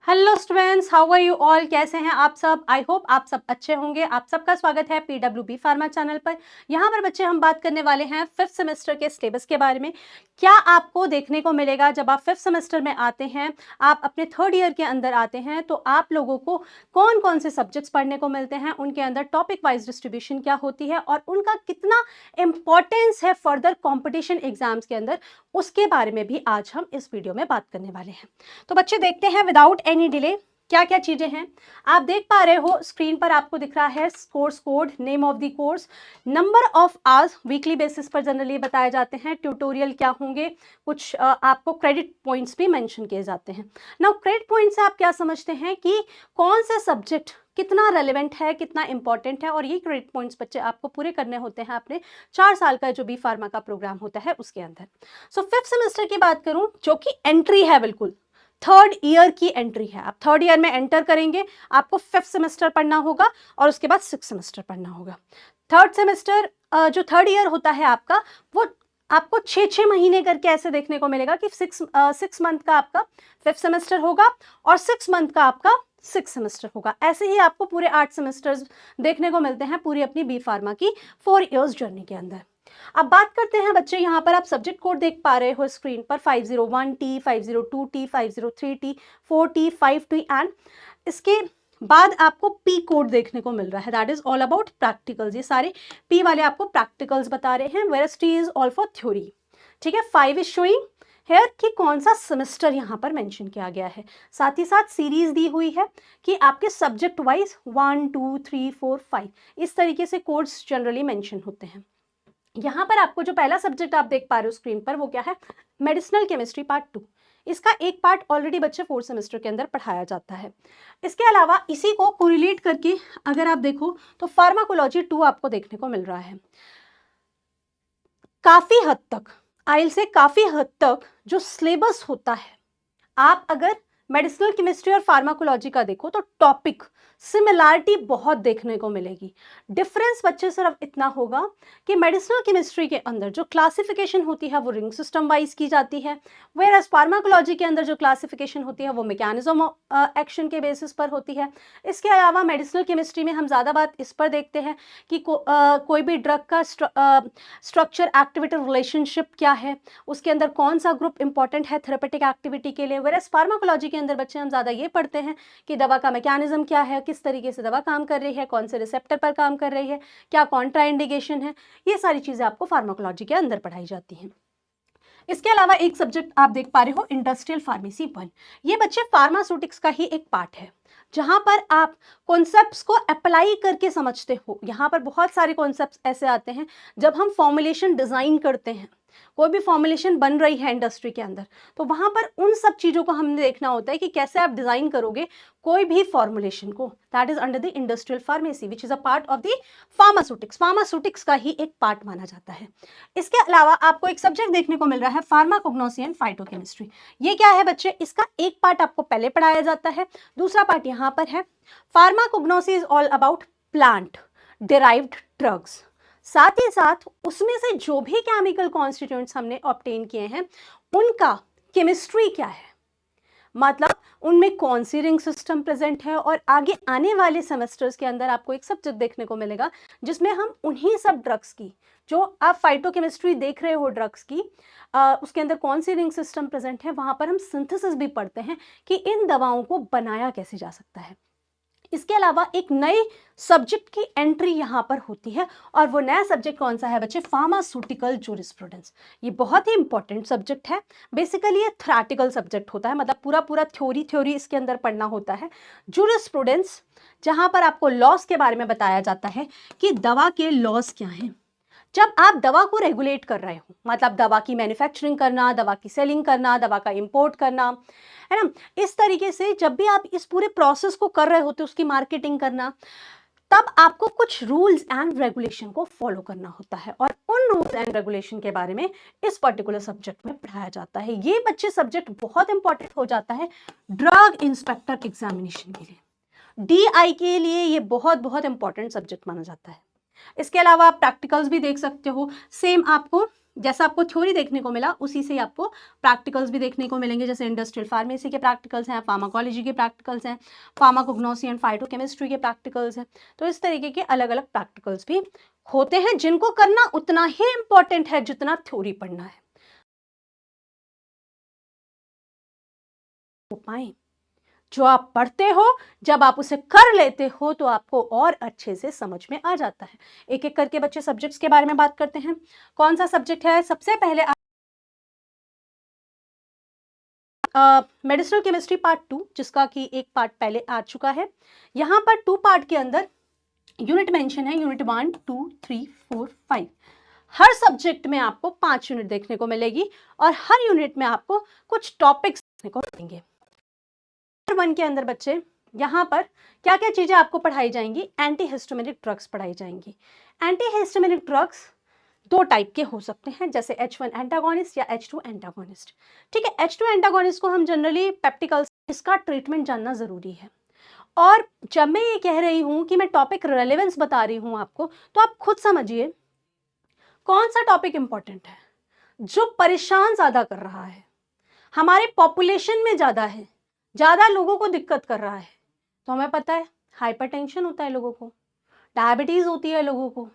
Hello students, how are you all. कैसे हैं आप सब। आई होप आप सब अच्छे होंगे। आप सबका स्वागत है PWB फार्मा चैनल पर। यहाँ पर बच्चे हम बात करने वाले हैं 5th सेमेस्टर के सिलेबस के बारे में। क्या आपको देखने को मिलेगा जब आप 5th सेमेस्टर में आते हैं, आप अपने 3rd ईयर के अंदर आते हैं, तो आप लोगों को कौन कौन से सब्जेक्ट्स पढ़ने को मिलते हैं, उनके अंदर टॉपिक वाइज डिस्ट्रीब्यूशन क्या होती है और उनका कितना इंपॉर्टेंस है फर्दर कॉम्पिटिशन एग्जाम्स के अंदर, उसके बारे में भी आज हम इस वीडियो में बात करने वाले हैं। तो बच्चे देखते हैं विदाउट एनी डिले क्या क्या चीजें हैं। आप देख पा रहे हो स्क्रीन पर, आपको दिख रहा है course code, name of the course, number of hours weekly basis पर जनरली बताए जाते हैं, ट्यूटोरियल क्या होंगे, कुछ आपको क्रेडिट पॉइंट्स भी मेंशन किए जाते हैं। नाउ क्रेडिट पॉइंट से आप क्या समझते हैं कि कौन से सब्जेक्ट कितना रेलेवेंट है, कितना इंपॉर्टेंट है, और ये क्रेडिट पॉइंट्स बच्चे आपको पूरे करने होते हैं अपने 4 साल का जो बी फार्मा का प्रोग्राम होता है उसके अंदर। सो 5th सेमेस्टर की बात करूं, जो कि एंट्री है, बिल्कुल 3rd ईयर की एंट्री है। आप 3rd ईयर में एंटर करेंगे, आपको 5th सेमेस्टर पढ़ना होगा और उसके बाद 6th सेमेस्टर पढ़ना होगा। 3rd सेमेस्टर जो 3rd ईयर होता है आपका, वो आपको 6 महीने करके ऐसे देखने को मिलेगा कि 6 मंथ का आपका 5th सेमेस्टर होगा और 6 मंथ का आपका 6th सेमेस्टर होगा। ऐसे ही आपको पूरे 8 सेमेस्टर्स देखने को मिलते हैं पूरी अपनी बी फार्मा की 4 इयर्स जर्नी के अंदर। अब बात करते हैं बच्चे, यहाँ पर आप सब्जेक्ट कोड देख पा रहे हो स्क्रीन पर, 501T, 502T, 503T, 4T, 5T and इसके बाद आपको P कोड देखने को मिल रहा है, that is all about practicals. ये सारे P वाले आपको प्रैक्टिकल्स बता रहे हैं, whereas T is all for theory. ठीक है, 5 इज शोइंग हेयर कि कौन सा सेमेस्टर यहाँ पर मेंशन किया गया है। साथ ही साथ सीरीज दी हुई है कि आपके सब्जेक्ट वाइज 1 2 3 4 5 इस तरीके से कोड्स जनरली मेंशन होते हैं। यहाँ पर आपको जो पहला सब्जेक्ट आप देख पा रहे हो स्क्रीन पर, वो क्या है, मेडिसिनल केमिस्ट्री पार्ट 2। इसका एक पार्ट ऑलरेडी बच्चे 4th सेमेस्टर के अंदर पढ़ाया जाता है। इसके अलावा इसी को कोरिलेट करके अगर आप देखो तो फार्माकोलॉजी 2 आपको देखने को मिल रहा है। काफी हद तक, आइल से काफी हद तक जो सिलेबस होता है, आप अगर मेडिसिनल केमिस्ट्री और फार्माकोलॉजी का देखो तो टॉपिक सिमिलैरिटी बहुत देखने को मिलेगी। डिफरेंस बच्चे सिर्फ इतना होगा कि मेडिसिनल केमिस्ट्री के अंदर जो क्लासिफिकेशन होती है वो रिंग सिस्टम वाइज की जाती है, वेयरएज फार्माकोलॉजी के अंदर जो क्लासिफिकेशन होती है वो मैकेनिज्म एक्शन के बेसिस पर होती है। इसके अलावा मेडिसिनल केमिस्ट्री में हम ज़्यादा बात इस पर देखते हैं कि कोई भी ड्रग का स्ट्रक्चर एक्टिविटी रिलेशनशिप क्या है, उसके अंदर कौन सा ग्रुप इंपॉर्टेंट है थेरेपेटिक एक्टिविटी के लिए। वेयरएज फार्माकोलॉजी के अंदर बच्चे हम ज़्यादा ये पढ़ते हैं कि दवा का मैकेनिज्म क्या है, किस तरीके से दवा काम कर रही है, कौन से रिसेप्टर पर काम कर रही है, क्या कॉन्ट्राइंडिकेशन है, ये सारी चीज़ें आपको फार्माकोलॉजी के अंदर पढ़ाई जाती हैं। इसके अलावा एक सब्जेक्ट आप देख पा रहे हो इंडस्ट्रियल फार्मेसी 1। ये बच्चे फार्मास्यूटिक्स का ही एक पार्ट है जहां पर आप कॉन्सेप्ट्स को अप्लाई करके समझते हो। यहाँ पर बहुत सारे कॉन्सेप्ट्स ऐसे आते हैं जब हम फॉर्मुलेशन डिज़ाइन करते हैं, कोई भी फॉर्मुलेशन बन रही है इंडस्ट्री के अंदर, तो वहां पर उन सब चीज़ों को हमने देखना होता है कि कैसे आप डिज़ाइन करोगे कोई भी फॉर्मुलेशन को। That is under the industrial pharmacy which is a part of the pharmaceutics. Pharmaceutics का ही एक पार्ट माना जाता है। इसके अलावा आपको एक सब्जेक्ट देखने को मिल रहा है फार्माकोग्नोसी एंड फाइटोकेमिस्ट्री। ये क्या है बच्चे, इसका एक पार्ट आपको पहले पढ़ाया जाता है, दूसरा पार्ट यहाँ पर है। Pharmacognosy is all about plant derived drugs. साथ ही साथ उसमें से जो भी केमिकल कॉन्स्टिट्यूएंट्स हमने ऑब्टेन किए हैं उनका केमिस्ट्री क्या है, मतलब उनमें कौन सी रिंग सिस्टम प्रेजेंट है। और आगे आने वाले सेमेस्टर्स के अंदर आपको एक सब्जेक्ट देखने को मिलेगा जिसमें हम उन्हीं सब ड्रग्स की, जो आप फाइटोकेमिस्ट्री देख रहे हो ड्रग्स की, उसके अंदर कौन सी रिंग सिस्टम प्रेजेंट है, वहां पर हम सिंथेसिस भी पढ़ते हैं कि इन दवाओं को बनाया कैसे जा सकता है। इसके अलावा एक नए सब्जेक्ट की एंट्री यहाँ पर होती है, और वो नया सब्जेक्ट कौन सा है बच्चे, फार्मास्यूटिकल जूरिस्प्रूडेंस। ये बहुत ही इंपॉर्टेंट सब्जेक्ट है। बेसिकली ये थ्योरेटिकल सब्जेक्ट होता है, मतलब पूरा पूरा थ्योरी इसके अंदर पढ़ना होता है। जूरिस्प्रूडेंस जहाँ पर आपको लॉस के बारे में बताया जाता है कि दवा के लॉस क्या हैं। जब आप दवा को रेगुलेट कर रहे हो, मतलब दवा की मैन्युफैक्चरिंग करना, दवा की सेलिंग करना, दवा का इंपोर्ट करना, है ना, इस तरीके से जब भी आप इस पूरे प्रोसेस को कर रहे होते हो, उसकी मार्केटिंग करना, तब आपको कुछ रूल्स एंड रेगुलेशन को फॉलो करना होता है, और उन रूल्स एंड रेगुलेशन के बारे में इस पर्टिकुलर सब्जेक्ट में पढ़ाया जाता है। ये बच्चे सब्जेक्ट बहुत इंपॉर्टेंट हो जाता है ड्रग इंस्पेक्टर एग्जामिनेशन के लिए, DI के लिए ये बहुत बहुत इंपॉर्टेंट सब्जेक्ट माना जाता है। इसके अलावा आप प्रैक्टिकल्स भी देख सकते हो, सेम आपको जैसा आपको थ्योरी देखने को मिला उसी से आपको प्रैक्टिकल्स भी देखने को मिलेंगे, जैसे इंडस्ट्रियल फार्मेसी के प्रैक्टिकल्स हैं, फार्माकोलॉजी के प्रैक्टिकल्स हैं, फार्माकोग्नोसी एंड फाइटोकेमिस्ट्री के प्रैक्टिकल्स हैं। तो इस तरीके के अलग अलग प्रैक्टिकल्स भी होते हैं जिनको करना उतना ही इंपॉर्टेंट है जितना थ्योरी पढ़ना है। पाए जो आप पढ़ते हो, जब आप उसे कर लेते हो तो आपको और अच्छे से समझ में आ जाता है। एक एक करके बच्चे सब्जेक्ट्स के बारे में बात करते हैं। कौन सा सब्जेक्ट है? सबसे पहले मेडिसिनल केमिस्ट्री पार्ट 2, जिसका कि एक पार्ट पहले आ चुका है। यहाँ पर 2 पार्ट के अंदर यूनिट मेंशन है, यूनिट 1, 2, 3, 4, 5। हर सब्जेक्ट में आपको 5 यूनिट देखने को मिलेगी और हर यूनिट में आपको कुछ टॉपिक्स देखने को मिलेंगे। 1 के अंदर बच्चे यहाँ पर क्या क्या चीजें आपको पढ़ाई जाएंगी? एंटी हिस्टामिनिक ड्रग्स पढ़ाई जाएंगी। एंटी हिस्टामिनिक ड्रग्स 2 टाइप के हो सकते हैं, जैसे H1 एंटागोनिस्ट या H2 एंटागोनिस्ट। ठीक है, H2 एंटागोनिस्ट को हम जनरली पेप्टिकल, इसका ट्रीटमेंट जानना जरूरी है। और जब मैं ये कह रही हूं कि मैं टॉपिक रेलेवेंस बता रही हूं आपको, तो आप खुद समझिए कौन सा टॉपिक इंपॉर्टेंट है जो परेशान ज्यादा कर रहा है, हमारे पॉपुलेशन में ज्यादा लोगों को दिक्कत कर रहा है। तो हमें पता है हाइपरटेंशन होता है लोगों को, डायबिटीज होती है लोगों को,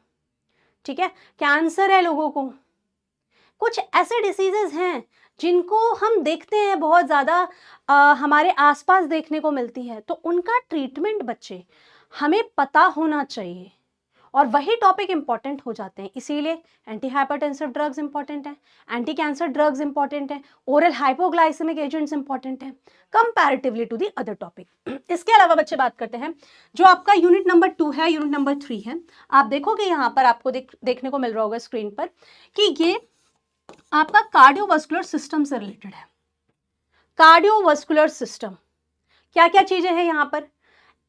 ठीक है, कैंसर है लोगों को, कुछ ऐसे डिसीजेस हैं जिनको हम देखते हैं बहुत ज़्यादा हमारे आसपास देखने को मिलती है। तो उनका ट्रीटमेंट बच्चे हमें पता होना चाहिए और वही टॉपिक इंपॉर्टेंट हो जाते हैं। इसीलिए एंटी हाइपरटेंसिव ड्रग्स इंपॉर्टेंट है, एंटी कैंसर ड्रग्स इंपॉर्टेंट है, ओरल हाइपोग्लाइसेमिक एजेंट्स इंपॉर्टेंट है comparatively to the other topic. इसके अलावा बच्चे बात करते हैं जो आपका यूनिट नंबर 2 है, यूनिट नंबर 3 है। आप देखोगे यहाँ पर आपको देखने को मिल रहा होगा स्क्रीन पर कि ये आपका कार्डियोवास्कुलर सिस्टम से रिलेटेड है। कार्डियोवास्कुलर सिस्टम क्या क्या चीजें हैं यहाँ पर?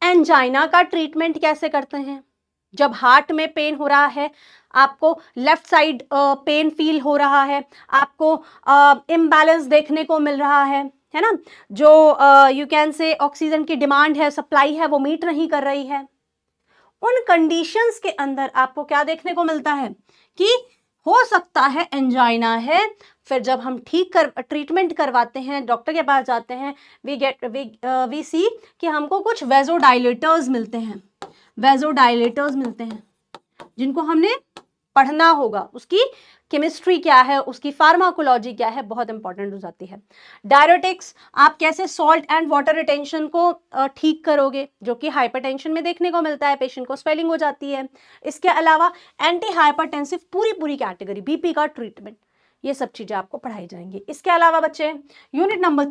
एंजाइना का ट्रीटमेंट कैसे करते हैं? जब हार्ट में पेन हो रहा है, आपको लेफ्ट साइड पेन फील हो रहा है, आपको इम्बैलेंस देखने को मिल रहा है ना, जो यू कैन से ऑक्सीजन की डिमांड है, सप्लाई है, वो मीट नहीं कर रही है। उन कंडीशंस के अंदर आपको क्या देखने को मिलता है कि हो सकता है एंजाइना है। फिर जब हम ट्रीटमेंट करवाते हैं, डॉक्टर के पास जाते हैं, वी सी कि हमको कुछ वेजोडाइलेटर्स मिलते हैं, जिनको हमने पढ़ना होगा। उसकी केमिस्ट्री क्या है, उसकी फार्माकोलॉजी क्या है, बहुत इंपॉर्टेंट हो जाती है। डायरेटिक्स, आप कैसे सॉल्ट एंड वाटर रिटेंशन को ठीक करोगे, जो कि हाइपरटेंशन में देखने को मिलता है, पेशेंट को स्वेलिंग हो जाती है। इसके अलावा एंटी हाइपरटेंसिव पूरी कैटेगरी, बीपी का ट्रीटमेंट, ये सब चीजें आपको पढ़ाई जाएंगी। इसके अलावा बच्चे unit number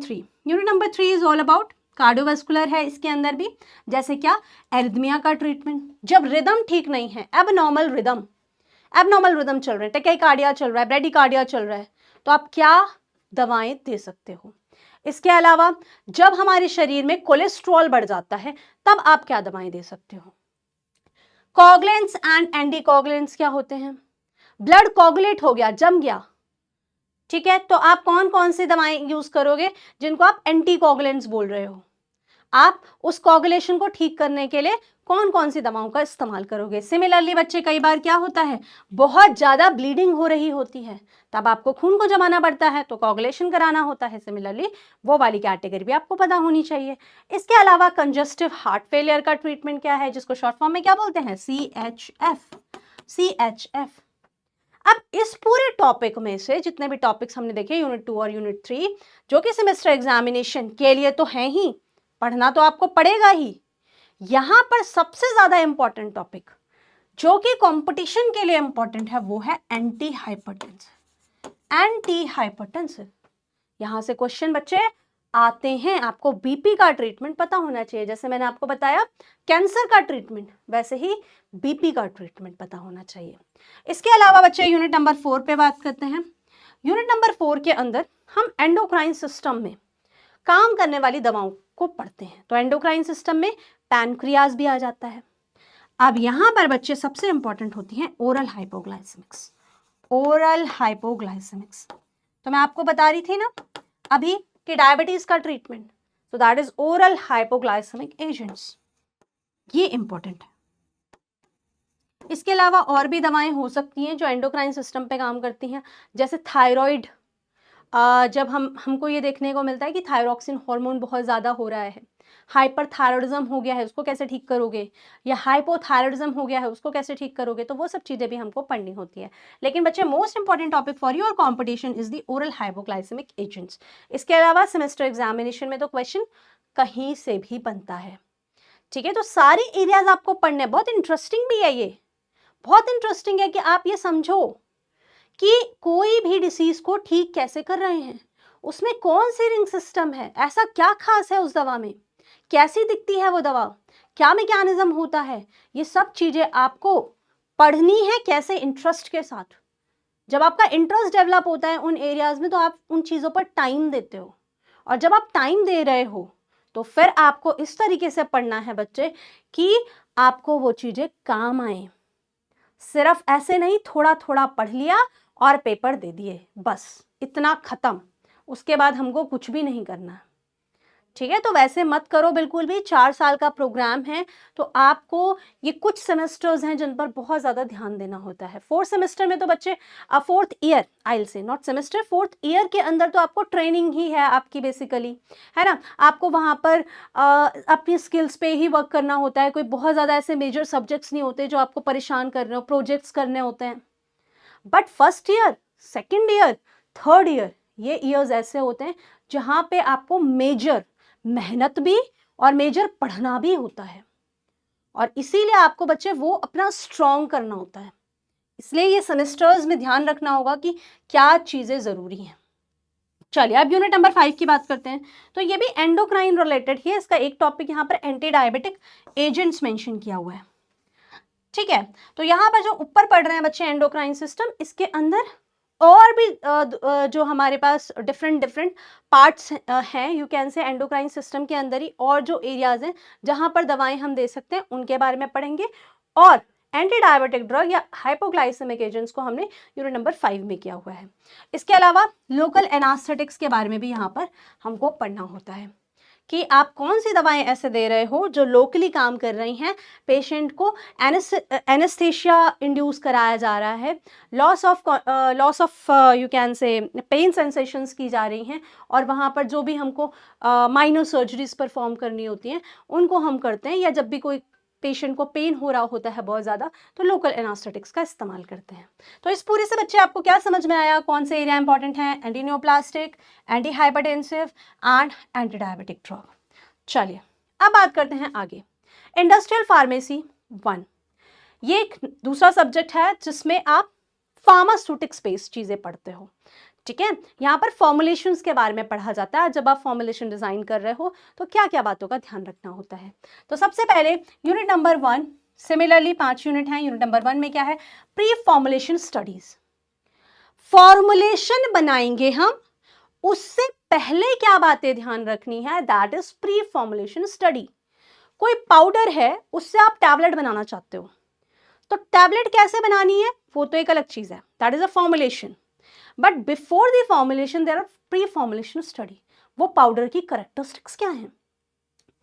3 is all about cardiovascular है। इसके अंदर भी जैसे क्या, एरिथमिया का ट्रीटमेंट, जब रिदम ठीक नहीं है, एबनॉर्मल रिदम चल रहे हैं, टैकीकार्डिया चल रहा है, ब्रेडिकार्डिया चल रहा है, तो आप क्या दवाएं दे सकते हो। इसके अलावा जब हमारे शरीर में कोलेस्ट्रॉल बढ़ जाता है, तब आप क्या दवाएं दे सकते हो। कोगुलेंट्स एंड एंटीकोगुलेंट्स क्या होते हैं? ब्लड कोगुलेट हो गया, जम गया, ठीक है, तो आप कौन कौन सी दवाएं यूज करोगे जिनको आप एंटीकोगुलेंट्स बोल रहे हो। आप उस कोगुलेशन को ठीक करने के लिए कौन कौन सी दवाओं का इस्तेमाल करोगे। सिमिलरली बच्चे, कई बार क्या होता है, बहुत ज्यादा ब्लीडिंग हो रही होती है, तब आपको खून को जमाना पड़ता है, तो कोगुलेशन कराना होता है। सिमिलरली वो वाली कैटेगरी भी आपको पता होनी चाहिए। इसके अलावा कंजस्टिव हार्ट फेलियर का ट्रीटमेंट क्या है, जिसको शॉर्ट फॉर्म में क्या बोलते हैं, CHF। अब इस पूरे टॉपिक में से जितने भी टॉपिक्स हमने देखे, यूनिट 2 और यूनिट 3, जो कि सेमेस्टर एग्जामिनेशन के लिए तो है ही, पढ़ना तो आपको पड़ेगा ही, यहां पर सबसे ज्यादा इंपॉर्टेंट टॉपिक जो कि कंपटीशन के लिए इंपॉर्टेंट है, वो है एंटी हाइपरटेंसिव। यहां से क्वेश्चन बच्चे आते हैं। आपको बीपी का ट्रीटमेंट पता होना चाहिए, जैसे मैंने आपको बताया कैंसर का ट्रीटमेंट, वैसे ही बीपी का ट्रीटमेंट पता होना चाहिए। इसके अलावा बच्चे यूनिट नंबर 4 पे बात करते हैं। यूनिट नंबर 4 के अंदर हम एंडोक्राइन सिस्टम में काम करने वाली दवाओं को पढ़ते हैं। तो एंडोक्राइन सिस्टम में पैनक्रियाज भी आ जाता है। अब यहां पर बच्चे सबसे इंपॉर्टेंट होती हैं ओरल हाइपोग्लाइसेमिक्स। तो मैं आपको बता रही थी ना अभी कि डायबिटीज का ट्रीटमेंट, तो that is oral hypoglycaemic agents, ये इंपॉर्टेंट है। इसके अलावा और भी दवाएं हो सकती हैं जो एंडोक्राइन सिस्टम पे काम करती हैं, जैसे थायराइड। जब हमको ये देखने को मिलता है कि थायरॉक्सिन हार्मोन बहुत ज़्यादा हो रहा है, हाइपरथायरॉयडिज्म हो गया है, उसको कैसे ठीक करोगे, या हाइपोथायरॉयडिज्म हो गया है, उसको कैसे ठीक करोगे, तो वो सब चीज़ें भी हमको पढ़नी होती है। लेकिन बच्चे, most important topic for your competition is the oral hypoglycaemic agents. इसके अलावा सेमेस्टर एग्जामिनेशन में तो क्वेश्चन कहीं से भी बनता है, ठीक है। तो सारी एरियाज आपको पढ़ने, बहुत इंटरेस्टिंग भी है ये, बहुत इंटरेस्टिंग है कि आप ये समझो कि कोई भी डिसीज को ठीक कैसे कर रहे हैं, उसमें कौन सी रिंग सिस्टम है, ऐसा क्या खास है उस दवा में, कैसी दिखती है वो दवा, क्या मैकेनिज्म होता है, ये सब चीजें आपको पढ़नी है कैसे, इंटरेस्ट के साथ। जब आपका इंटरेस्ट डेवलप होता है उन एरियाज में तो आप उन चीजों पर टाइम देते हो, और जब आप टाइम दे रहे हो तो फिर आपको इस तरीके से पढ़ना है बच्चे कि आपको वो चीजें काम आए। सिर्फ ऐसे नहीं थोड़ा थोड़ा पढ़ लिया और पेपर दे दिए, बस इतना खत्म, उसके बाद हमको कुछ भी नहीं करना, ठीक है। तो वैसे मत करो बिल्कुल भी, 4 साल का प्रोग्राम है, तो आपको ये कुछ सेमेस्टर्स हैं जिन पर बहुत ज़्यादा ध्यान देना होता है। 4th सेमेस्टर में तो बच्चे, 4th ईयर, आई से नॉट सेमेस्टर, 4th ईयर के अंदर तो आपको ट्रेनिंग ही है आपकी बेसिकली, है ना। आपको वहाँ पर अपनी स्किल्स पे ही वर्क करना होता है, कोई बहुत ज़्यादा ऐसे मेजर सब्जेक्ट्स नहीं होते जो आपको परेशान कर रहे हो, प्रोजेक्ट्स करने होते हैं। But first year, second year, third year, ये ईयर्स ऐसे होते हैं जहाँ पे आपको मेजर मेहनत भी और मेजर पढ़ना भी होता है, और इसीलिए आपको बच्चे वो अपना स्ट्रॉन्ग करना होता है। इसलिए ये सेमेस्टर्स में ध्यान रखना होगा कि क्या चीज़ें ज़रूरी हैं। चलिए अब यूनिट नंबर 5 की बात करते हैं। तो ये भी एंडोक्राइन रिलेटेड ही है, इसका एक टॉपिक यहाँ पर एंटी डायबिटिक एजेंट्स मेंशन किया हुआ है, ठीक है। तो यहाँ पर जो ऊपर पढ़ रहे हैं बच्चे एंडोक्राइन सिस्टम, इसके अंदर और भी जो हमारे पास डिफरेंट डिफरेंट पार्ट्स हैं, यू कैन से एंडोक्राइन सिस्टम के अंदर ही और जो एरियाज हैं जहाँ पर दवाएं हम दे सकते हैं उनके बारे में पढ़ेंगे। और एंटी डायबिटिक ड्रग या हाइपोग्लाइसेमिक एजेंट्स को हमने यूनिट नंबर 5 में किया हुआ है। इसके अलावा लोकल एनास्थेटिक्स के बारे में भी यहाँ पर हमको पढ़ना होता है कि आप कौन सी दवाएं ऐसे दे रहे हो जो लोकली काम कर रही हैं, पेशेंट को एनेस्थेशिया इंड्यूस कराया जा रहा है, loss of you can say pain sensations की जा रही हैं, और वहाँ पर जो भी हमको माइनर सर्जरीज परफॉर्म करनी होती हैं उनको हम करते हैं, या जब भी कोई पेशेंट को पेन हो रहा होता है बहुत ज़्यादा तो लोकल एनास्थेटिक्स का इस्तेमाल करते हैं। तो इस पूरे से बच्चे आपको क्या समझ में आया, कौन से एरिया इंपॉर्टेंट है, anti neoplastic, anti hypertensive and anti diabetic drug. चलिए अब बात करते हैं आगे, इंडस्ट्रियल फार्मेसी 1। ये एक दूसरा सब्जेक्ट है जिसमें आप फार्मास्यूटिक्स बेस्ड चीज़ें पढ़ते हो, ठीक है। यहाँ पर फॉर्मुलेशंस के बारे में पढ़ा जाता है, जब आप फॉर्मुलेशन डिजाइन कर रहे हो तो क्या क्या बातों का ध्यान रखना होता है। तो सबसे पहले यूनिट नंबर 1, सिमिलरली 5 यूनिट हैं, यूनिट नंबर 1 में क्या है, प्री फॉर्मुलेशन स्टडीज। फॉर्मुलेशन बनाएंगे हम, उससे पहले क्या बातें ध्यान रखनी है, that is pre formulation study. कोई पाउडर है, उससे आप टैबलेट बनाना चाहते हो, तो टैबलेट कैसे बनानी है वो तो एक अलग चीज है, that is a formulation. But before the formulation there are pre formulation study. वो पाउडर की कैरेक्टरिस्टिक्स क्या हैं,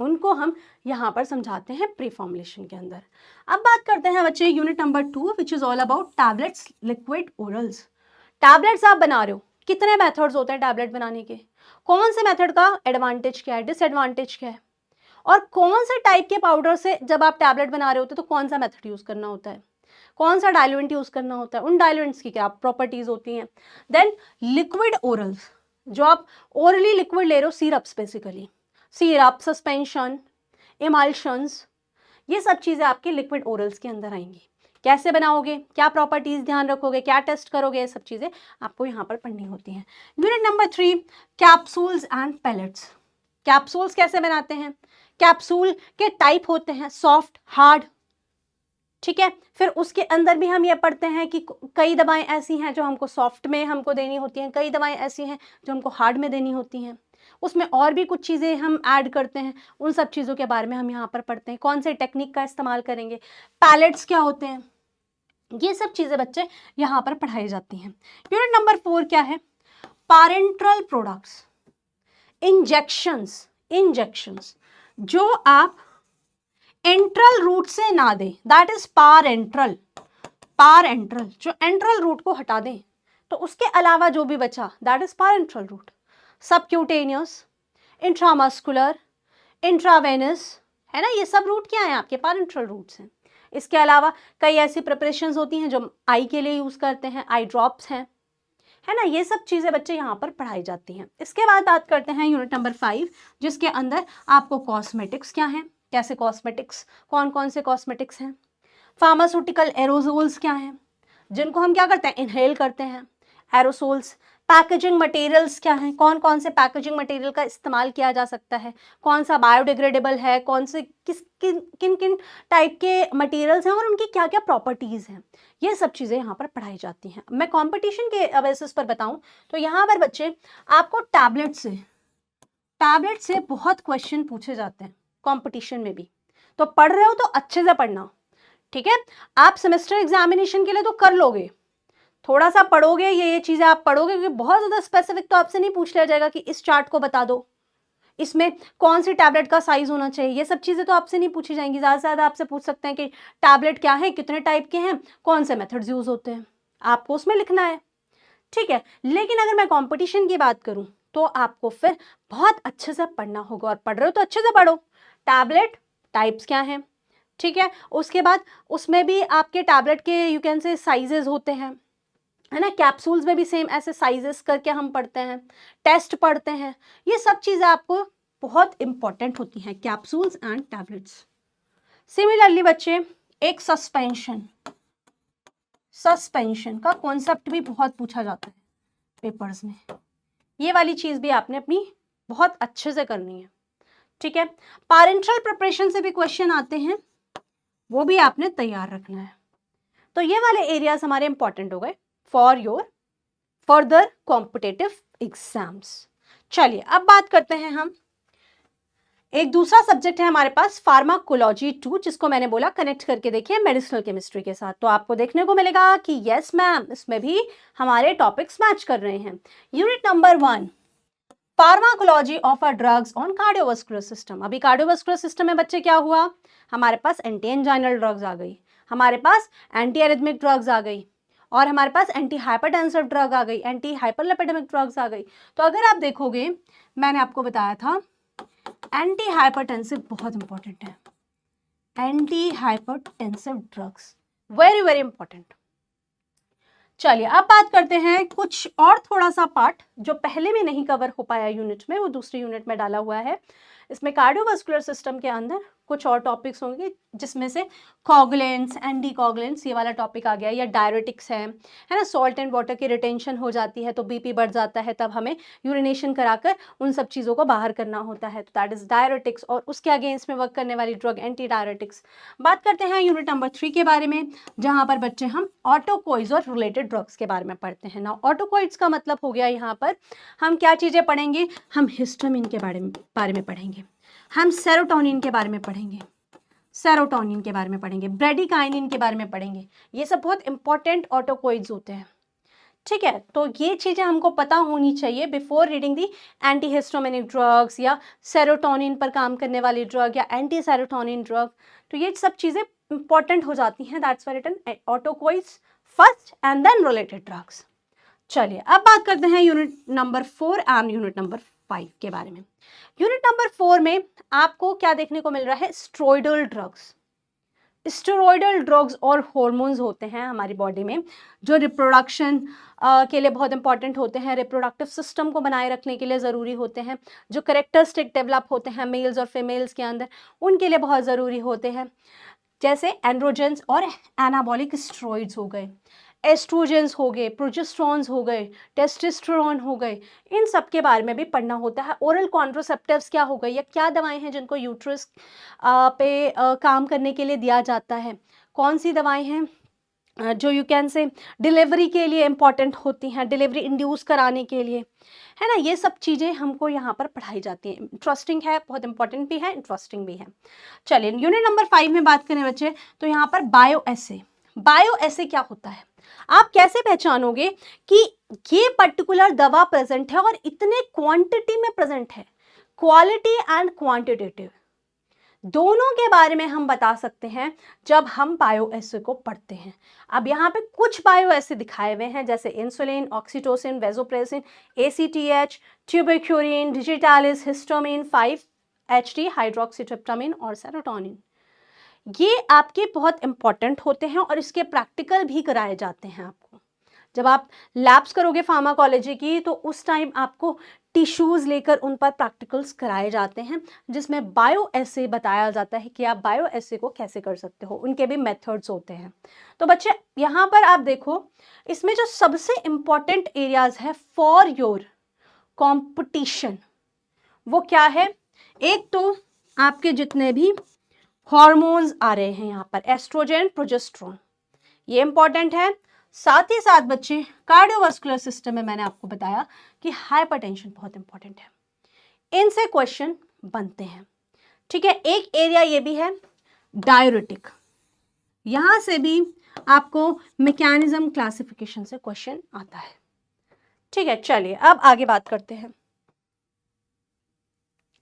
उनको हम यहाँ पर समझाते हैं प्री फॉर्मुलेशन के अंदर। अब बात करते हैं बच्चे unit number 2 which is all about tablets, liquid, orals. Tablets आप बना रहे हो, कितने मेथड्स होते हैं टैबलेट बनाने के, कौन से मेथड का एडवांटेज क्या है, डिसएडवांटेज क्या है, और कौन से टाइप के पाउडर से जब आप टैबलेट बना रहे होते तो कौन सा मेथड यूज करना होता है, कौन सा डाइल्यूएंट यूज करना होता है, उन डाइल्यूएंट्स की क्या प्रॉपर्टीज होती हैं। देन लिक्विड ओरल्स, जो आप ओरली लिक्विड ले रहे हो, syrups basically, syrup, suspension, emulsions, ये सब चीजें आपके लिक्विड ओरल्स के अंदर आएंगी। कैसे बनाओगे, क्या प्रॉपर्टीज ध्यान रखोगे, क्या टेस्ट करोगे, ये सब चीजें आपको यहाँ पर पढ़नी होती हैं। Unit number 3, capsules and pellets. Capsules कैसे बनाते हैं, कैप्सूल के टाइप होते हैं, सॉफ्ट, हार्ड, ठीक है। फिर उसके अंदर भी हम ये पढ़ते हैं कि कई दवाएं ऐसी हैं जो हमको सॉफ्ट में हमको देनी होती हैं, कई दवाएं ऐसी हैं जो हमको हार्ड में देनी होती हैं, उसमें और भी कुछ चीज़ें हम ऐड करते हैं, उन सब चीज़ों के बारे में हम यहाँ पर पढ़ते हैं, कौन से टेक्निक का इस्तेमाल करेंगे, पैलेट्स क्या होते हैं, ये सब चीज़ें बच्चे यहाँ पर पढ़ाई जाती हैं। यूनिट नंबर 4 क्या है, पैरेंटरल प्रोडक्ट्स, इंजेक्शंस, जो आप एंट्रल रूट से ना दें, दैट इज पारेंट्रल। पारेंट्रल जो एंट्रल रूट को हटा दें, तो उसके अलावा जो भी बचा that is parenteral route. Subcutaneous, intramuscular, intravenous, है ना, ये सब रूट क्या है आपके पारेंट्रल रूट्स हैं। इसके अलावा कई ऐसी प्रिपरेशंस होती हैं जो आई के लिए यूज करते हैं, आई ड्रॉप्स हैं, है ना, ये सब चीजें बच्चे यहाँ पर पढ़ाई जाती हैं। इसके बाद बात करते हैं यूनिट नंबर 5, जिसके अंदर आपको कॉस्मेटिक्स क्या है, कैसे कॉस्मेटिक्स, कौन कौन से कॉस्मेटिक्स हैं, फार्मास्यूटिकल एरोसोल्स क्या हैं, जिनको हम क्या करते हैं, इनहेल करते हैं, एरोसोल्स। पैकेजिंग मटेरियल्स क्या हैं, कौन कौन से पैकेजिंग मटेरियल का इस्तेमाल किया जा सकता है, कौन सा बायोडिग्रेडेबल है, कौन से किन किन टाइप के मटेरियल्स हैं और उनकी क्या क्या प्रॉपर्टीज़ हैं, ये सब चीज़ें यहाँ पर पढ़ाई जाती हैं। मैं कंपटीशन के बेसिस पर बताऊँ तो यहाँ पर बच्चे आपको टैबलेट से बहुत क्वेश्चन पूछे जाते हैं कंपटीशन में भी। तो पढ़ रहे हो तो अच्छे से पढ़ना, ठीक है। आप सेमेस्टर एग्जामिनेशन के लिए तो कर लोगे, थोड़ा सा पढ़ोगे, ये चीजें आप पढ़ोगे, क्योंकि बहुत ज्यादा स्पेसिफिक तो आपसे नहीं पूछ लिया जाएगा कि इस चार्ट को बता दो, इसमें कौन सी टैबलेट का साइज होना चाहिए, ये सब चीजें तो आपसे नहीं पूछी जाएंगी। ज्यादा से ज्यादा आपसे पूछ सकते हैं कि टैबलेट क्या है, कितने टाइप के हैं, कौन से मेथड्स यूज होते हैं, आपको उसमें लिखना है, ठीक है। लेकिन अगर मैं कंपटीशन की बात करूं तो आपको फिर बहुत अच्छे से पढ़ना होगा, और पढ़ रहे हो तो अच्छे से पढ़ो। टैबलेट टाइप्स क्या हैं, ठीक है। उसके बाद उसमें भी आपके टैबलेट के यू कैन से साइजेस होते हैं, है ना। कैप्सूल्स में भी सेम ऐसे साइजेस करके हम पढ़ते हैं, टेस्ट पढ़ते हैं, ये सब चीज़ें आपको बहुत इंपॉर्टेंट होती हैं, कैप्सूल्स एंड टैबलेट्स। सिमिलरली बच्चे एक सस्पेंशन का कॉन्सेप्ट भी बहुत पूछा जाता है पेपर्स में, ये वाली चीज भी आपने अपनी बहुत अच्छे से करनी है, ठीक है। पैरेंटल प्रिपरेशन से भी क्वेश्चन आते हैं, वो भी आपने तैयार रखना है। तो ये वाले एरियाज हमारे इंपॉर्टेंट हो गए for your further competitive exams. चलिए अब बात करते हैं हम, एक दूसरा सब्जेक्ट है हमारे पास फार्माकोलॉजी 2, जिसको मैंने बोला कनेक्ट करके देखिए मेडिसिनल केमिस्ट्री के साथ। तो आपको देखने को मिलेगा कि यस मैम, इसमें भी हमारे टॉपिक्स मैच कर रहे हैं। Unit number 1, pharmacology of a drugs on cardiovascular system. अभी कार्डियोवास्कुलर सिस्टम में बच्चे क्या हुआ, हमारे पास एंटी एंजाइनल ड्रग्स आ गई, हमारे पास एंटी एरिथमिक ड्रग्स आ गई, और हमारे पास एंटी हाइपरटेंसिव ड्रग आ गई, एंटी हाइपरलिपिडेमिक ड्रग्स आ गई। तो अगर आप देखोगे, मैंने आपको बताया था एंटी हाइपरटेंसिव बहुत इंपॉर्टेंट है, anti hypertensive drugs very very important. चलिए अब बात करते हैं कुछ और थोड़ा सा पार्ट जो पहले में नहीं कवर हो पाया यूनिट में, वो दूसरी यूनिट में डाला हुआ है। इसमें कार्डियोवास्कुलर सिस्टम के अंदर कुछ और टॉपिक्स होंगे, जिसमें से कोगुलेंट्स, एंटीकोगुलेंट्स, ये वाला टॉपिक आ गया, या डायरेटिक्स है ना, सॉल्ट एंड वाटर की रिटेंशन हो जाती है तो बीपी बढ़ जाता है, तब हमें यूरिनेशन कराकर उन सब चीज़ों को बाहर करना होता है, तो दैट इज डायरेटिक्स, और उसके अगेंस्ट में वर्क करने वाली ड्रग एंटी डायरेटिक्स। बात करते हैं यूनिट नंबर 3 के बारे में, जहाँ पर बच्चे हम ऑटोकोइड्स और रिलेटेड ड्रग्स के बारे में पढ़ते हैं ना। ऑटोकोइड्स का मतलब हो गया, यहाँ पर हम क्या चीज़ें पढ़ेंगे, हम हिस्टामिन के बारे में पढ़ेंगे, हम सेरोटोनिन के बारे में पढ़ेंगे, ब्रेडिकाइनिन के बारे में पढ़ेंगे, ये सब बहुत इंपॉर्टेंट ऑटोकोइड्स होते हैं, ठीक है। तो ये चीज़ें हमको पता होनी चाहिए बिफोर रीडिंग दी एंटीहिस्टामिनिक ड्रग्स, या सेरोटोनिन पर काम करने वाली ड्रग, या एंटी सेरोटोनिन ड्रग। तो ये सब चीज़ें इंपॉर्टेंट हो जाती हैं, that's why written autacoids first and then related drugs. चलिए अब बात करते हैं unit number 4 and unit number 5 के बारे में। यूनिट नंबर 4 में आपको क्या देखने को मिल रहा है, स्टेरॉयडल ड्रग्स। स्टेरॉयडल ड्रग्स और हॉर्मोन्स होते हैं हमारी बॉडी में, जो रिप्रोडक्शन के लिए बहुत इंपॉर्टेंट होते हैं, रिप्रोडक्टिव सिस्टम को बनाए रखने के लिए ज़रूरी होते हैं, जो करेक्टरिस्टिक डेवलप होते हैं मेल्स और फीमेल्स के अंदर, उनके लिए बहुत ज़रूरी होते हैं, जैसे एंड्रोजेंस और एनाबॉलिक स्टेरॉइड्स हो गए, एस्ट्रोजेंस हो गए, प्रोजेस्टेरॉन्स हो गए, टेस्टोस्टेरोन हो गए, इन सब के बारे में भी पढ़ना होता है। ओरल कॉन्ट्रासेप्टिव्स क्या हो गई, या क्या दवाएं हैं जिनको यूट्रस पे काम करने के लिए दिया जाता है, कौन सी दवाएं हैं जो यू कैन से डिलीवरी के लिए इंपॉर्टेंट होती हैं, डिलीवरी इंड्यूस कराने के लिए, है ना, ये सब चीज़ें हमको यहाँ पर पढ़ाई जाती हैं। इंटरेस्टिंग है, बहुत इंपॉर्टेंट भी है, इंटरेस्टिंग भी है। चलिए यूनिट नंबर 5 में बात करें बच्चे, तो यहाँ पर बायो एसे क्या होता है, आप कैसे पहचानोगे कि ये पर्टिकुलर दवा प्रेजेंट है और इतने क्वांटिटी में प्रेजेंट है, क्वालिटी एंड क्वांटिटेटिव। दोनों के बारे में हम बता सकते हैं जब हम बायो एसिड को पढ़ते हैं। अब यहाँ पे कुछ बायो एसिड दिखाए हुए हैं, जैसे insulin, oxytocin, vasopressin, ACTH, tuberculin, digitalis, histamine, 5-HT hydroxytryptamine और सेरोटोनिन। ये आपके बहुत इंपॉर्टेंट होते हैं और इसके प्रैक्टिकल भी कराए जाते हैं आपको। जब आप लैब्स करोगे फार्माकोलॉजी की तो उस टाइम आपको टिश्यूज लेकर उन पर प्रैक्टिकल्स कराए जाते हैं, जिसमें बायो एसे बताया जाता है कि आप बायो एसे को कैसे कर सकते हो, उनके भी मेथड्स होते हैं। तो बच्चे यहाँ पर आप देखो, इसमें जो सबसे इंपॉर्टेंट एरियाज है फॉर योर कंपटीशन वो क्या है? एक तो आपके जितने भी हॉर्मोन्स आ रहे हैं यहाँ पर, एस्ट्रोजन, प्रोजेस्टेरोन, ये इंपॉर्टेंट है। साथ ही साथ बच्चे कार्डियोवास्कुलर सिस्टम में मैंने आपको बताया कि हाइपरटेंशन बहुत इंपॉर्टेंट है, इनसे क्वेश्चन बनते हैं। ठीक है, एक एरिया ये भी है डाययूरेटिक, यहां से भी आपको मैकेनिज्म क्लासिफिकेशन से क्वेश्चन आता है। ठीक है, चलिए अब आगे बात करते हैं।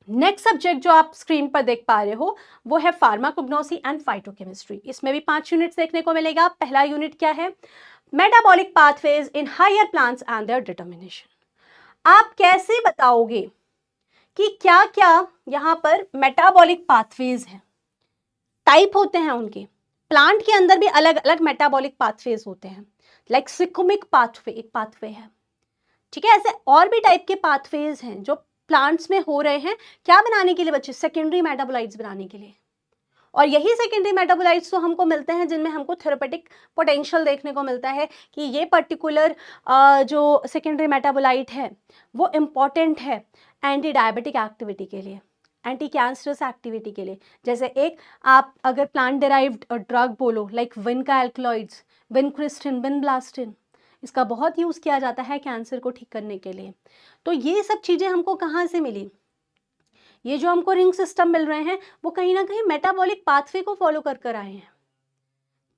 नेक्स्ट सब्जेक्ट जो आप स्क्रीन पर देख पा रहे हो वो है फार्माकोग्नोसी एंड फाइटोकेमिस्ट्री। इसमें भी 5 यूनिट्स देखने को मिलेगा। पहला यूनिट क्या है? Metabolic pathways in higher plants and their determination. आप कैसे बताओगे कि क्या क्या यहाँ पर मेटाबॉलिक पाथवेज हैं? टाइप होते हैं उनके, प्लांट के अंदर भी अलग अलग मेटाबॉलिक पाथवेज होते हैं, लाइक सिकुमिक पाथवे एक पाथवे है। ठीक है, ऐसे और भी टाइप के पाथवेज हैं जो प्लांट्स में हो रहे हैं, क्या बनाने के लिए बच्चे? सेकेंडरी मेटाबोलाइट्स बनाने के लिए। और यही सेकेंडरी मेटाबोलाइट्स तो हमको मिलते हैं जिनमें हमको थेरेपेटिक पोटेंशियल देखने को मिलता है कि ये पर्टिकुलर जो सेकेंडरी मेटाबोलाइट है वो इम्पॉर्टेंट है एंटी डायबिटिक एक्टिविटी के लिए, एंटी कैंसरस एक्टिविटी के लिए। जैसे एक आप अगर प्लांट डिराइव्ड ड्रग बोलो, लाइक विनका एल्कलॉइड्स, विनक्रिस्टिन, विनब्लास्टिन, इसका बहुत यूज़ किया जाता है कैंसर को ठीक करने के लिए। तो ये सब चीज़ें हमको कहाँ से मिली? ये जो हमको रिंग सिस्टम मिल रहे हैं वो कहीं ना कहीं मेटाबॉलिक पाथवे को फॉलो कर कर आए हैं।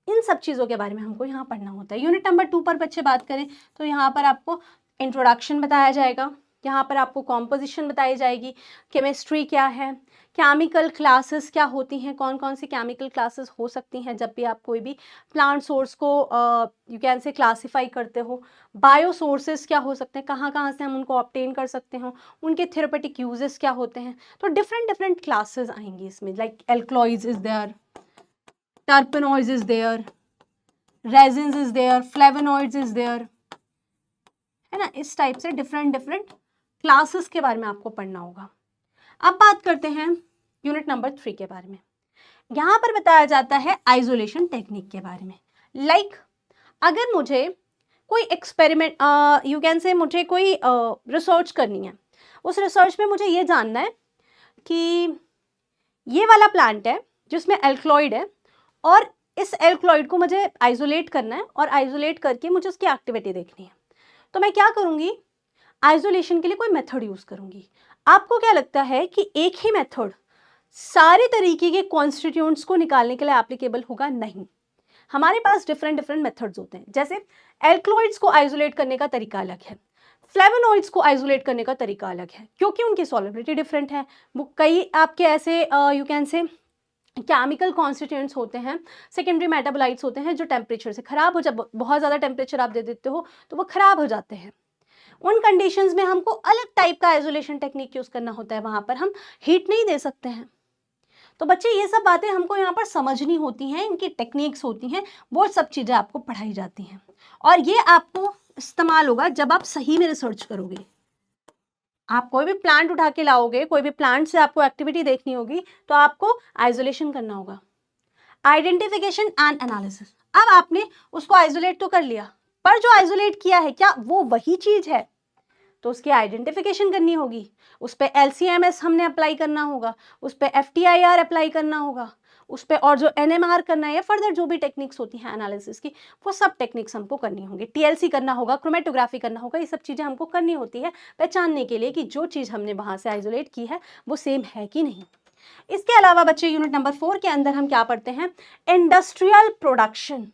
इन सब चीज़ों के बारे में हमको यहाँ पढ़ना होता है। यूनिट नंबर 2 पर बच्चे बात करें तो यहाँ पर आपको इंट्रोडक्शन बताया जाएगा, यहाँ पर आपको कॉम्पोजिशन बताई जाएगी, केमिस्ट्री क्या है, केमिकल क्लासेस क्या होती हैं, कौन कौन सी केमिकल क्लासेस हो सकती हैं जब भी आप कोई भी प्लांट सोर्स को यू कैन से क्लासीफाई करते हो, बायो सोर्सेज क्या हो सकते हैं, कहाँ कहाँ से हम उनको ऑब्टेन कर सकते हो, उनके थेरेपेटिक यूजेस क्या होते हैं। तो डिफरेंट डिफरेंट क्लासेस आएंगी इसमें, like alkaloids is there, terpenoids is there, resins is there, flavonoids is there, है ना। इस टाइप से डिफरेंट डिफरेंट क्लासेस के बारे में आपको पढ़ना होगा। अब बात करते हैं यूनिट नंबर 3 के बारे में। यहाँ पर बताया जाता है आइसोलेशन टेक्निक के बारे में। लाइक अगर मुझे कोई एक्सपेरिमेंट यू कैन से मुझे कोई रिसर्च करनी है, उस रिसर्च में मुझे ये जानना है कि ये वाला प्लांट है जिसमें एल्कलॉइड है और इस एल्कलॉइड को मुझे आइसोलेट करना है और आइसोलेट करके मुझे उसकी एक्टिविटी देखनी है। तो मैं क्या करूँगी? आइसोलेशन के लिए कोई मेथड यूज़ करूँगी। आपको क्या लगता है कि एक ही मेथड सारे तरीके के कॉन्स्टिट्यूएंट्स को निकालने के लिए एप्लीकेबल होगा? नहीं, हमारे पास डिफरेंट डिफरेंट मेथड्स होते हैं। जैसे एल्कलॉइड्स को आइसोलेट करने का तरीका अलग है, फ्लेवोनॉइड्स को आइसोलेट करने का तरीका अलग है, क्योंकि उनकी सॉल्युबिलिटी डिफरेंट है। वो कई आपके ऐसे यू कैन से केमिकल कॉन्स्टिट्यूएंट्स होते हैं, सेकेंडरी मेटाबोलाइट्स होते हैं जो टेम्परेचर से खराब हो, जब बहुत ज़्यादा टेम्परेचर आप दे देते हो तो वो खराब हो जाते हैं। उन कंडीशंस में हमको अलग टाइप का आइसोलेशन टेक्निक यूज़ करना होता है, वहाँ पर हम हीट नहीं दे सकते हैं। तो बच्चे ये सब बातें हमको यहाँ पर समझनी होती हैं, इनकी टेक्निक्स होती हैं, वो सब चीज़ें आपको पढ़ाई जाती हैं और ये आपको इस्तेमाल होगा जब आप सही में रिसर्च करोगे। आप कोई भी प्लांट उठा के लाओगे, कोई भी प्लांट से आपको एक्टिविटी देखनी होगी तो आपको आइसोलेशन करना होगा। आइडेंटिफिकेशन एंड एनालिसिस, अब आपने उसको आइसोलेट तो कर लिया, पर जो आइसोलेट किया है क्या वो वही चीज है? तो उसकी आइडेंटिफिकेशन करनी होगी, उस पर LCMS हमने अप्लाई करना होगा, उस पर FTIR अप्लाई करना होगा, उस पर और जो NMR करना है या फर्दर जो भी टेक्निक्स होती हैं एनालिसिस की, वो सब टेक्निक्स हमको करनी होंगी। TLC करना होगा, क्रोमेटोग्राफी करना होगा, ये सब चीज़ें हमको करनी होती है पहचानने के लिए कि जो चीज़ हमने वहाँ से आइसोलेट की है वो सेम है कि नहीं। इसके अलावा बच्चे यूनिट नंबर 4 के अंदर हम क्या पढ़ते हैं? Industrial production.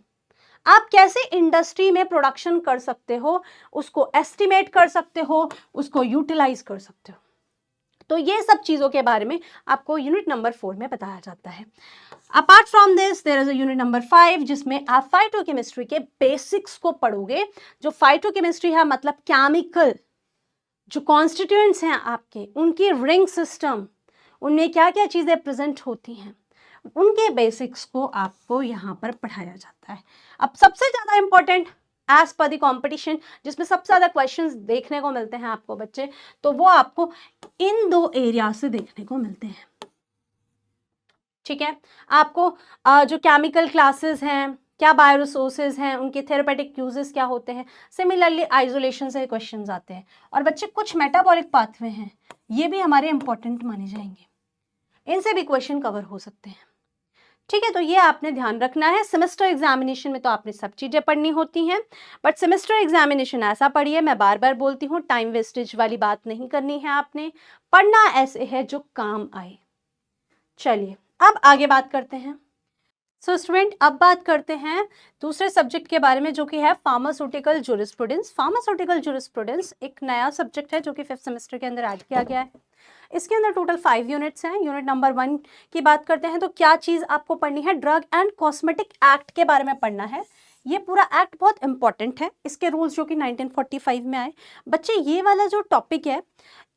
आप कैसे इंडस्ट्री में प्रोडक्शन कर सकते हो, उसको एस्टिमेट कर सकते हो, उसको यूटिलाइज कर सकते हो। तो ये सब चीज़ों के बारे में आपको यूनिट नंबर 4 में बताया जाता है। Apart from this there is a unit number 5 जिसमें आप फाइटोकेमिस्ट्री के बेसिक्स को पढ़ोगे। जो फाइटोकेमिस्ट्री है मतलब केमिकल जो कॉन्स्टिट्यूएंट्स हैं आपके, उनकी रिंग सिस्टम, उनमें क्या क्या चीज़ें प्रेजेंट होती हैं, उनके बेसिक्स को आपको यहाँ पर पढ़ाया जाता है। अब सबसे ज़्यादा important as per the competition, जिसमें सबसे ज़्यादा क्वेश्चंस देखने को मिलते हैं आपको बच्चे, तो वो आपको इन 2 एरिया से देखने को मिलते हैं। ठीक है, आपको जो केमिकल क्लासेस हैं, क्या बायोरिसोर्सेज हैं, उनके थेरेपेटिक यूजेस क्या होते हैं, सिमिलरली आइसोलेशन से क्वेश्चंस आते हैं। और बच्चे कुछ मेटाबॉलिक पाथवे हैं, ये भी हमारे इंपॉर्टेंट माने जाएंगे, इनसे भी क्वेश्चन कवर हो सकते हैं। ठीक है, तो ये आपने ध्यान रखना है। सेमेस्टर एग्जामिनेशन में तो आपने सब चीज़ें पढ़नी होती हैं, बट सेमेस्टर एग्जामिनेशन ऐसा पढ़िए, मैं बार बार बोलती हूँ, टाइम वेस्टेज वाली बात नहीं करनी है आपने, पढ़ना ऐसे है जो काम आए। चलिए अब आगे बात करते हैं। सो स्टूडेंट, अब बात करते हैं दूसरे सब्जेक्ट के बारे में जो कि है फार्मास्यूटिकल जूरिस्प्रूडेंस। फार्मास्यूटिकल जूरिस्प्रूडेंस एक नया सब्जेक्ट है जो कि 5th सेमेस्टर के अंदर ऐड किया गया है। इसके अंदर टोटल 5 यूनिट्स हैं। यूनिट नंबर 1 की बात करते हैं तो क्या चीज़ आपको पढ़नी है, ड्रग एंड कॉस्मेटिक एक्ट के बारे में पढ़ना है। ये पूरा एक्ट बहुत इंपॉर्टेंट है, इसके रूल्स जो कि 1945 में आए। बच्चे ये वाला जो टॉपिक है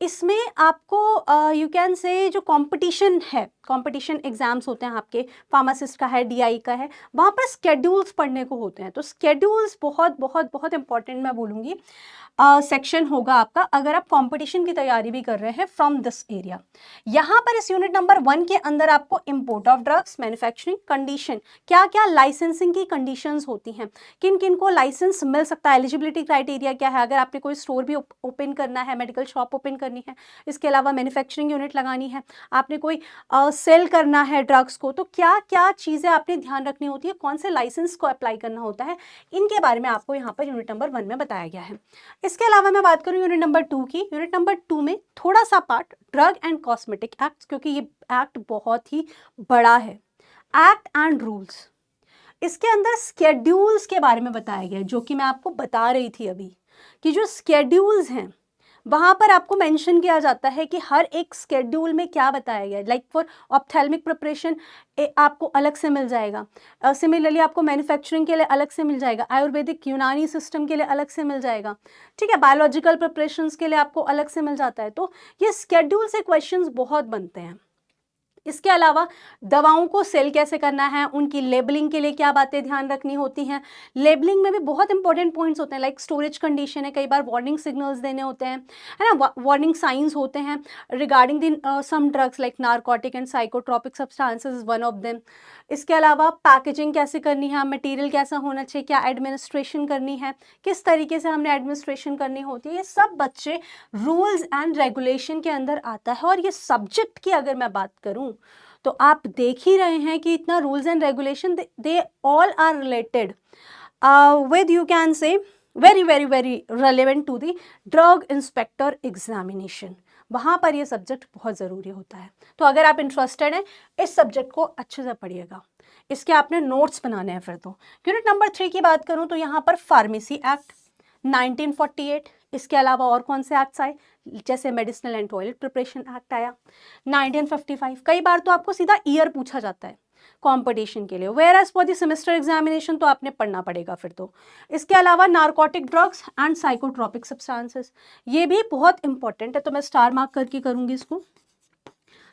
इसमें आपको यू कैन से जो कंपटीशन है, कंपटीशन एग्जाम्स होते हैं आपके, फार्मासिस्ट का है, डीआई का है, वहाँ पर स्केड्यूल्स पढ़ने को होते हैं। तो स्केड्यूल्स बहुत बहुत बहुत इंपॉर्टेंट मैं बोलूँगी सेक्शन होगा आपका अगर आप कंपटीशन की तैयारी भी कर रहे हैं फ्रॉम दिस एरिया। यहाँ पर इस यूनिट नंबर 1 के अंदर आपको import of drugs, manufacturing condition, क्या क्या लाइसेंसिंग की कंडीशंस होती हैं, किन किन को लाइसेंस मिल सकता है, एलिजिबिलिटी क्राइटेरिया क्या है, अगर आपने कोई स्टोर भी ओपन करना है, मेडिकल शॉप ओपन करनी है, इसके अलावा मैन्युफैक्चरिंग यूनिट लगानी है, आपने कोई सेल करना है ड्रग्स को, तो क्या क्या चीज़ें आपने ध्यान रखनी होती है, कौन से लाइसेंस को अप्लाई करना होता है, इनके बारे में आपको यहाँ पर यूनिट नंबर 1 में बताया गया है। इसके अलावा मैं बात करूँ यूनिट नंबर 2 की, यूनिट नंबर 2 में थोड़ा सा part drug and cosmetic act, क्योंकि ये एक्ट बहुत ही बड़ा है, एक्ट एंड रूल्स, इसके अंदर स्केड्यूल्स के बारे में बताया गया है, जो कि मैं आपको बता रही थी अभी कि जो स्केड्यूल्स हैं वहाँ पर आपको मेंशन किया जाता है कि हर एक स्केड्यूल में क्या बताया गया है। लाइक फॉर ऑप्थेल्मिक प्रिपरेशन आपको अलग से मिल जाएगा, सिमिलरली आपको मैन्युफैक्चरिंग के लिए अलग से मिल जाएगा, आयुर्वेदिक यूनानी सिस्टम के लिए अलग से मिल जाएगा, ठीक है, बायोलॉजिकल प्रिपरेशंस के लिए आपको अलग से मिल जाता है। तो ये स्केड्यूल से क्वेश्चंस बहुत बनते हैं। इसके अलावा दवाओं को सेल कैसे करना है, उनकी लेबलिंग के लिए क्या बातें ध्यान रखनी होती हैं, लेबलिंग में भी बहुत इंपॉर्टेंट पॉइंट्स होते हैं, लाइक स्टोरेज कंडीशन है, कई बार वार्निंग सिग्नल्स देने होते हैं, है ना, वार्निंग साइंस होते हैं regarding the some drugs like narcotic and psychotropic substances is one of them. इसके अलावा पैकेजिंग कैसे करनी है, मटेरियल कैसा होना चाहिए, क्या एडमिनिस्ट्रेशन करनी है, किस तरीके से हमने एडमिनिस्ट्रेशन करनी होती है, ये सब बच्चे रूल्स एंड रेगुलेशन के अंदर आता है। और ये सब्जेक्ट की अगर मैं बात करूं तो आप देख ही रहे हैं कि इतना rules and regulation, they all are related with you can say very very very relevant to the drug inspector examination. वहाँ पर ये सब्जेक्ट बहुत ज़रूरी होता है। तो अगर आप इंटरेस्टेड हैं इस सब्जेक्ट को अच्छे से पढ़िएगा, इसके आपने नोट्स बनाने हैं। फिर तो यूनिट नंबर 3 की बात करूँ तो यहाँ पर फार्मेसी एक्ट 1948, इसके अलावा और कौन से एक्ट्स आए, जैसे medicinal and toilet preparation act आया 1955। कई बार तो आपको सीधा ईयर पूछा जाता है कंपटीशन के लिए, where as for the semester examination तो आपने पढ़ना पड़ेगा फिर तो। इसके अलावा narcotic drugs and psychotropic substances, ये भी बहुत इंपॉर्टेंट है, तो मैं स्टार मार्क करके करूंगी इसको।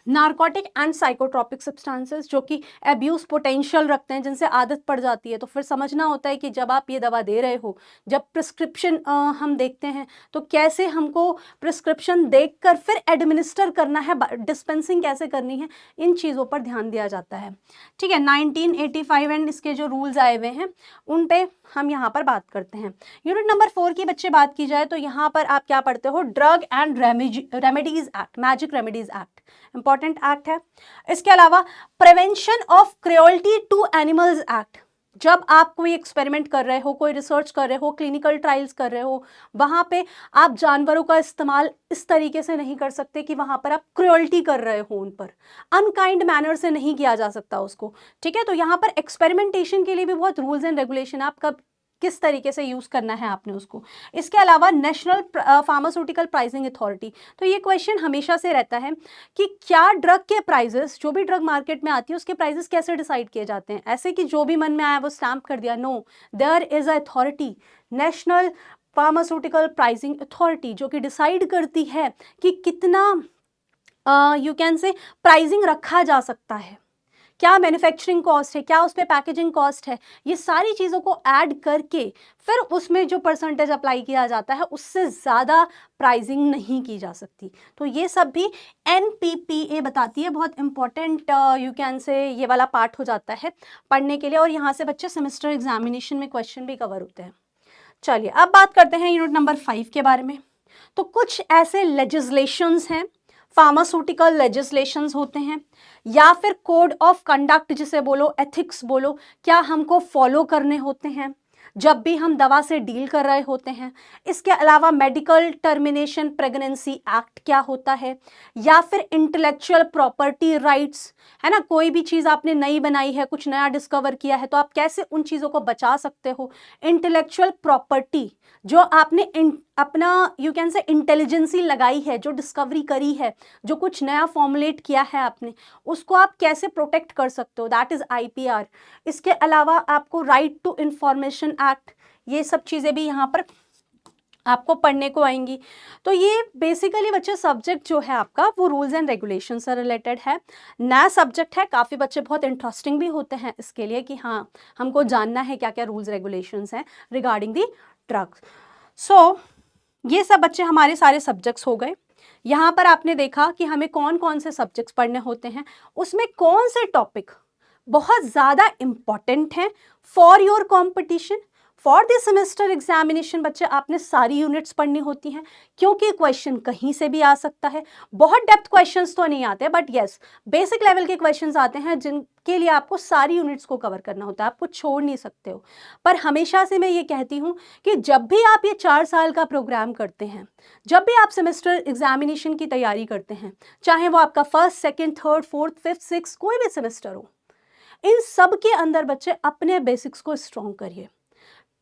नार्कोटिक एंड साइकोट्रोपिक सब्सटेंसेस जो कि अब्यूज पोटेंशियल रखते हैं, जिनसे आदत पड़ जाती है, तो फिर समझना होता है कि जब आप ये दवा दे रहे हो, जब प्रिस्क्रिप्शन हम देखते हैं तो कैसे हमको प्रिस्क्रिप्शन देखकर फिर एडमिनिस्टर करना है, डिस्पेंसिंग कैसे करनी है, इन चीज़ों पर ध्यान दिया जाता है। ठीक है, 1985 एंड इसके जो रूल्स आए हुए हैं उन पे हम यहाँ पर बात करते हैं। यूनिट नंबर 4 की बच्चे बात की जाए तो यहाँ पर आप क्या पढ़ते हो, drug and remedies act, magic remedies act, important act है। इसके अलावा prevention of cruelty to animals act, जब आप कोई एक्सपेरिमेंट कर रहे हो, कोई रिसर्च कर रहे हो, क्लिनिकल ट्रायल्स कर रहे हो, वहां पे आप जानवरों का इस्तेमाल इस तरीके से नहीं कर सकते कि वहां पर आप क्रुएल्टी कर रहे हो, उन पर अनकाइंड मैनर से नहीं किया जा सकता उसको। ठीक है, तो यहाँ पर एक्सपेरिमेंटेशन के लिए भी बहुत रूल्स एंड रेगुलेशन, आप कब किस तरीके से यूज़ करना है आपने उसको। इसके अलावा नेशनल फार्मास्यूटिकल प्राइसिंग अथॉरिटी, तो ये क्वेश्चन हमेशा से रहता है कि क्या ड्रग के प्राइजेस, जो भी ड्रग मार्केट में आती है उसके प्राइजेस कैसे डिसाइड किए जाते हैं। ऐसे कि जो भी मन में आया वो स्टैम्प कर दिया, no, there is a authority, national pharmaceutical pricing authority, जो कि डिसाइड करती है कि कितना यू कैन से प्राइसिंग रखा जा सकता है, क्या मैन्युफैक्चरिंग कॉस्ट है, क्या उस पर पैकेजिंग कॉस्ट है। ये सारी चीज़ों को ऐड करके फिर उसमें जो परसेंटेज अप्लाई किया जाता है उससे ज़्यादा प्राइसिंग नहीं की जा सकती। तो ये सब भी NPPA बताती है, बहुत इंपॉर्टेंट यू कैन से ये वाला पार्ट हो जाता है पढ़ने के लिए, और यहाँ से बच्चे सेमेस्टर एग्जामिनेशन में क्वेश्चन भी कवर होते हैं। चलिए अब बात करते हैं यूनिट नंबर 5 के बारे में। तो कुछ ऐसे लेजिस्लेशंस हैं, फार्मास्यूटिकल लेजिस्लेशंस होते हैं, या फिर कोड ऑफ कंडक्ट जिसे बोलो, एथिक्स बोलो, क्या हमको फॉलो करने होते हैं जब भी हम दवा से डील कर रहे होते हैं। इसके अलावा मेडिकल टर्मिनेशन प्रेगनेंसी एक्ट क्या होता है, या फिर इंटेलेक्चुअल प्रॉपर्टी राइट्स, है ना, कोई भी चीज़ आपने नई बनाई है, कुछ नया डिस्कवर किया है, तो आप कैसे उन चीज़ों को बचा सकते हो। इंटेलेक्चुअल प्रॉपर्टी, जो आपने अपना यू कैन से इंटेलिजेंसी लगाई है, जो डिस्कवरी करी है, जो कुछ नया फॉर्मुलेट किया है आपने, उसको आप कैसे प्रोटेक्ट कर सकते हो, दैट इज़ IPR। इसके अलावा आपको राइट टू इंफॉर्मेशन एक्ट, ये सब चीज़ें भी यहाँ पर आपको पढ़ने को आएंगी। तो ये बेसिकली बच्चे सब्जेक्ट जो है आपका वो रूल्स एंड रेगुलेशन से रिलेटेड है, नया सब्जेक्ट है, काफ़ी बच्चे बहुत इंटरेस्टिंग भी होते हैं इसके लिए कि हाँ हमको जानना है क्या क्या रूल्स रेगुलेशंस हैं रिगार्डिंग दी ड्रग्स। सो ये सब बच्चे हमारे सारे सब्जेक्ट्स हो गए। यहाँ पर आपने देखा कि हमें कौन कौन से सब्जेक्ट्स पढ़ने होते हैं, उसमें कौन से टॉपिक बहुत ज़्यादा इम्पॉर्टेंट हैं for your competition, for the semester examination. बच्चे आपने सारी यूनिट्स पढ़नी होती हैं, क्योंकि क्वेश्चन कहीं से भी आ सकता है। बहुत डेप्थ क्वेश्चंस तो नहीं आते, बट यस बेसिक लेवल के क्वेश्चंस आते हैं जिनके लिए आपको सारी यूनिट्स को कवर करना होता है, आपको छोड़ नहीं सकते हो। पर हमेशा से मैं ये कहती हूँ कि जब भी आप ये 4 साल का प्रोग्राम करते हैं, जब भी आप सेमेस्टर एग्जामिनेशन की तैयारी करते हैं, चाहे वो आपका first, second, third, fourth, fifth, six कोई भी सेमेस्टर हो, इन सब के अंदर बच्चे अपने बेसिक्स को स्ट्रॉन्ग करिए,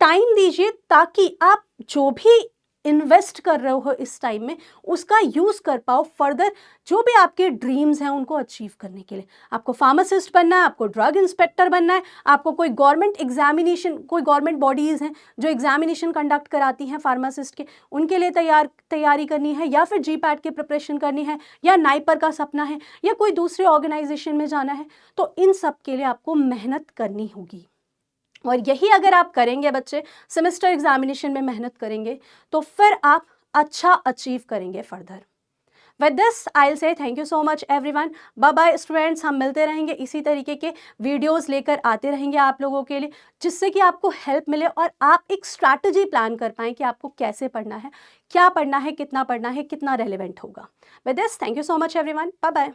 टाइम दीजिए, ताकि आप जो भी इन्वेस्ट कर रहे हो इस टाइम में उसका यूज़ कर पाओ फर्दर जो भी आपके ड्रीम्स हैं उनको अचीव करने के लिए। आपको फार्मासिस्ट बनना है, आपको ड्रग इंस्पेक्टर बनना है, आपको कोई गवर्नमेंट एग्जामिनेशन, कोई गवर्नमेंट बॉडीज़ हैं जो एग्जामिनेशन कंडक्ट कराती हैं फार्मासिस्ट के, उनके लिए तैयारी करनी है, या फिर GPAT की प्रिपरेशन करनी है, या नाइपर का सपना है, या कोई दूसरे ऑर्गेनाइजेशन में जाना है, तो इन सब के लिए आपको मेहनत करनी होगी। और यही अगर आप करेंगे बच्चे, सेमेस्टर एग्जामिनेशन में मेहनत करेंगे, तो फिर आप अच्छा अचीव करेंगे further. With this I will say thank you so much everyone, bye bye students. हम मिलते रहेंगे, इसी तरीके के वीडियोस लेकर आते रहेंगे आप लोगों के लिए, जिससे कि आपको हेल्प मिले और आप एक स्ट्रैटेजी प्लान कर पाएँ कि आपको कैसे पढ़ना है, क्या पढ़ना है, कितना पढ़ना है, कितना रेलिवेंट होगा। With this thank you so much everyone, bye bye.